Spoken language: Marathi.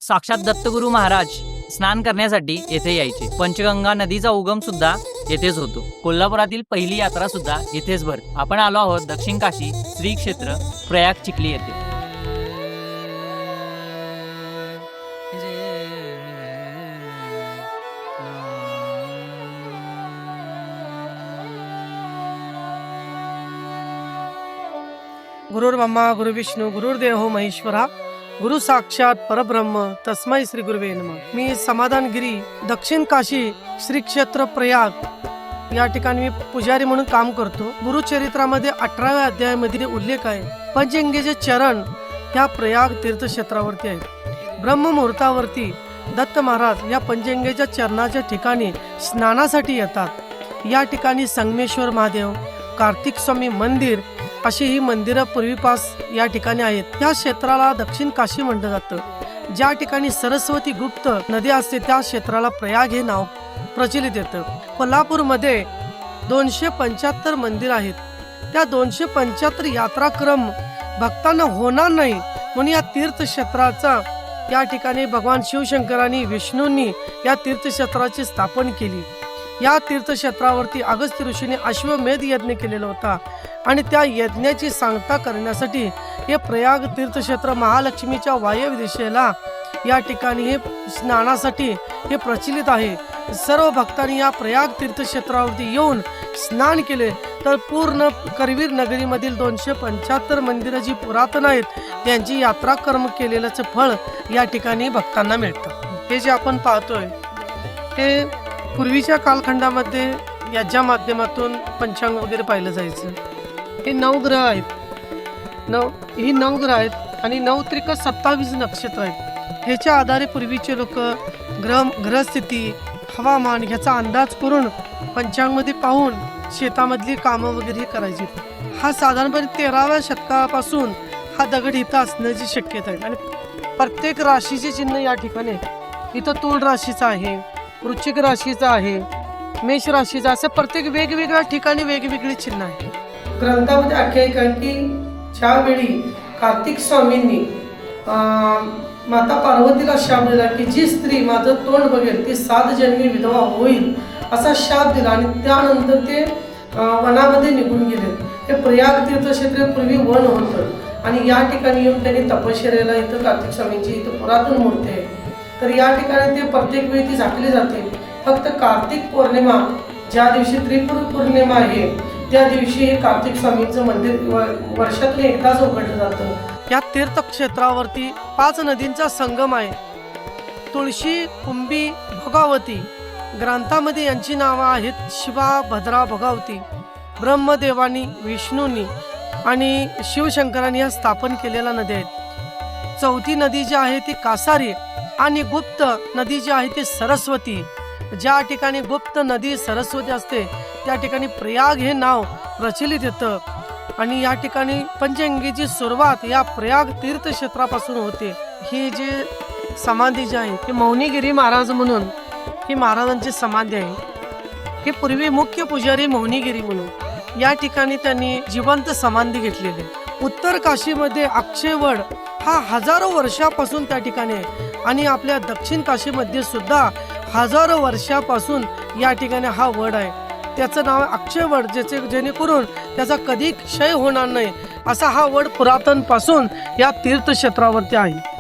साक्षात दत्तगुरू महाराज स्नान करण्यासाठी येथे यायचे। पंचगंगा नदीचा उगम सुद्धा येथेच होतो। कोल्हापुरातील पहिली यात्रा सुद्धा येथेच भरते। आपण आलो आहोत दक्षिण काशी श्री क्षेत्र प्रयाग चिखली येथे। गुरुर्ब्रह्मा गुरुविष्णू गुरुर्देव महेश्वरा गुरु साक्षात परब्रह्म तस्मै श्री गुरुवे नमः। मी समाधानगिरी दक्षिण काशी श्री क्षेत्र प्रयाग या ठिकाणी मी पुजारी म्हणून काम करतो। गुरुचरित्रामध्ये 18व्या अध्यायामध्ये उल्लेख आहे, पंचगंगेचे चरण ह्या प्रयाग तीर्थक्षेत्रावरती आहेत। ब्रह्ममुहूर्तावरती दत्त महाराज या पंचगंगेच्या चरणाच्या ठिकाणी स्नानासाठी येतात। या ठिकाणी संगमेश्वर महादेव, कार्तिक स्वामी मंदिर अशी ही मंदिरं पूर्वीपास या ठिकाणी आहेत। त्या क्षेत्राला दक्षिण काशी म्हटलं जातं। ज्या ठिकाणी सरस्वती गुप्त नदी असते त्या क्षेत्राला प्रयाग हे नाव प्रचलित येतं। कोल्हापूरमध्ये 275 मंदिर आहेत। त्या 275 यात्राक्रम भक्तांना होणार नाही म्हणून या तीर्थक्षेत्राचा या ठिकाणी भगवान शिवशंकरांनी विष्णूंनी या तीर्थक्षेत्राची स्थापना केली। या तीर्थक्षेत्रावरती अगस्त्य ऋषीने अश्वमेध यज्ञ केलेला होता आणि त्या यज्ञाची सांगता करण्यासाठी हे प्रयाग तीर्थक्षेत्र महालक्ष्मीच्या वायव्य दिशेला या ठिकाणी हे स्नानासाठी हे प्रचलित आहे। सर्व भक्तांनी या प्रयाग तीर्थक्षेत्रावरती येऊन स्नान केले तर पूर्ण करवीर नगरीमधील 275 मंदिरं जी पुरातन आहेत त्यांची यात्राक्रम केलेल्याचं फळ या ठिकाणी भक्तांना मिळतं। हे जे आपण पाहतोय हे पूर्वीच्या कालखंडामध्ये याच्या माध्यमातून पंचांग वगैरे पाहिलं जायचं। हे 9 ग्रह आहेत, 9 ग्रह आहेत आणि 9 त्रिक 27 नक्षत्र आहेत। ह्याच्या आधारे पूर्वीचे लोक ग्रहस्थिती हवामान ह्याचा अंदाज करून पंचांगमध्ये पाहून शेतामधली कामं वगैरे करायची। हा साधारणपणे 13व्या शतकापासून हा दगड इथं असण्याची शक्यता आहे आणि प्रत्येक राशीचे चिन्ह या ठिकाणी इथं तूळ राशीचं आहे, वृश्चिक राशीचा आहे, मेष राशीचा, असं प्रत्येक वेगवेगळ्या ठिकाणी वेगवेगळी चिन्ह आहे। ग्रंथामध्ये आख्यायिका आहे की ज्यावेळी कार्तिक स्वामींनी माता पार्वतीला शाप दिला की जी स्त्री माझं तोंड बघेल ती 7 जन्मी विधवा होईल असा शाप दिला आणि त्यानंतर ते वनामध्ये निघून गेले। हे प्रयाग तीर्थक्षेत्र पूर्वी वन होतं आणि या ठिकाणी येऊन त्यांनी तपश्चर्याला इथं कार्तिक स्वामींची इथं पुरातन मूर्ती आहे। तर या ठिकाणी ते प्रत्येक वेळी ती झाकली जाते। फक्त कार्तिक पौर्णिमा ज्या दिवशी त्रिपुर पौर्णिमा आहे त्या दिवशी हे कार्तिक स्वामींचं मंदिर वर्षातून एकदाच उघडलं जातं। या तीर्थक्षेत्रावरती 5 नदींचा संगम आहे, तुळशी, कुंभी, भोगावती। ग्रंथामध्ये यांची नावं आहेत शिवा, भद्रा, भोगावती। ब्रह्मदेवानी, विष्णूंनी आणि शिवशंकरांनी या स्थापन केलेल्या नद्या आहेत। चौथी नदी जी आहे ती कासारी आणि गुप्त नदी जी आहे ती सरस्वती। ज्या ठिकाणी गुप्त नदी सरस्वती असते त्या ठिकाणी प्रयाग हे नाव प्रचलित येतं आणि या ठिकाणी पंचगंगेची सुरुवात या प्रयाग तीर्थक्षेत्रापासून होते। ही जी समाधी जी आहे ती मौनीगिरी महाराज म्हणून ही महाराजांची समाधी आहे। हे पूर्वी मुख्य पुजारी मौनीगिरी म्हणून या ठिकाणी त्यांनी जिवंत समाधी घेतलेली। उत्तर काशीमध्ये अक्षयवड हा हजारो वर्षापासून त्या ठिकाणी आहे आणि आपल्या दक्षिण काशीमध्ये सुद्धा हजारो वर्षापासून या ठिकाणी हा वड आहे। त्याचं नाव अक्षयवड, जेणेकरून त्याचा कधी क्षय होणार नाही असा हा वड पुरातन पासून या तीर्थक्षेत्रावरती आहे।